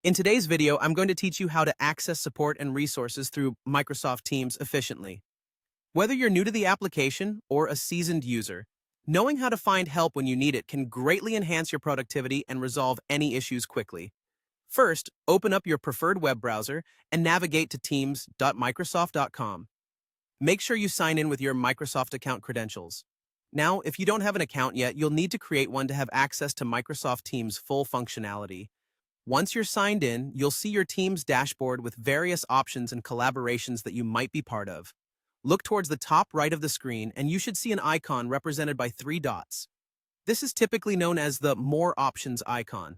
In today's video, I'm going to teach you how to access support and resources through Microsoft Teams efficiently. Whether you're new to the application or a seasoned user, knowing how to find help when you need it can greatly enhance your productivity and resolve any issues quickly. First, open up your preferred web browser and navigate to teams.microsoft.com. Make sure you sign in with your Microsoft account credentials. Now, if you don't have an account yet, you'll need to create one to have access to Microsoft Teams' full functionality. Once you're signed in, you'll see your team's dashboard with various options and collaborations that you might be part of. Look towards the top right of the screen and you should see an icon represented by 3 dots. This is typically known as the More Options icon.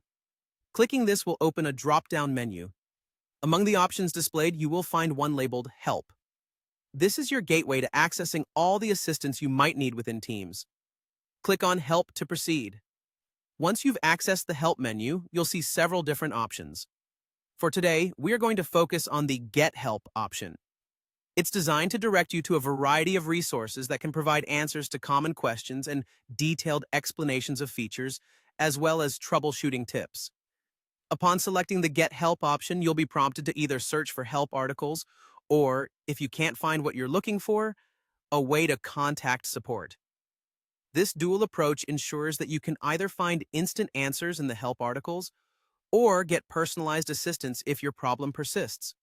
Clicking this will open a drop-down menu. Among the options displayed, you will find one labeled Help. This is your gateway to accessing all the assistance you might need within Teams. Click on Help to proceed. Once you've accessed the Help menu, you'll see several different options. For today, we are going to focus on the Get Help option. It's designed to direct you to a variety of resources that can provide answers to common questions and detailed explanations of features, as well as troubleshooting tips. Upon selecting the Get Help option, you'll be prompted to either search for help articles or, if you can't find what you're looking for, a way to contact support. This dual approach ensures that you can either find instant answers in the help articles or get personalized assistance if your problem persists.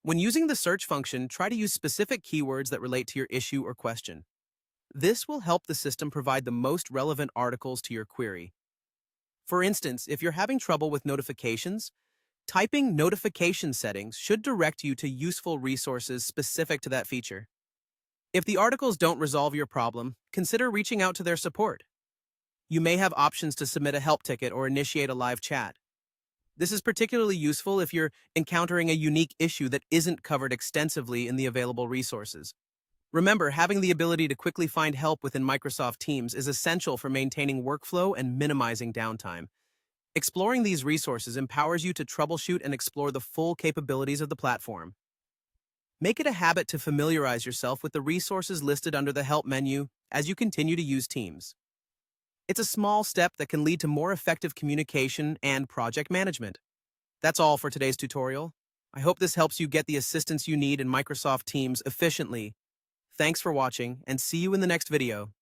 When using the search function, try to use specific keywords that relate to your issue or question. This will help the system provide the most relevant articles to your query. For instance, if you're having trouble with notifications, typing notification settings should direct you to useful resources specific to that feature. If the articles don't resolve your problem, consider reaching out to their support. You may have options to submit a help ticket or initiate a live chat. This is particularly useful if you're encountering a unique issue that isn't covered extensively in the available resources. Remember, having the ability to quickly find help within Microsoft Teams is essential for maintaining workflow and minimizing downtime. Exploring these resources empowers you to troubleshoot and explore the full capabilities of the platform. Make it a habit to familiarize yourself with the resources listed under the Help menu as you continue to use Teams. It's a small step that can lead to more effective communication and project management. That's all for today's tutorial. I hope this helps you get the assistance you need in Microsoft Teams efficiently. Thanks for watching, and see you in the next video.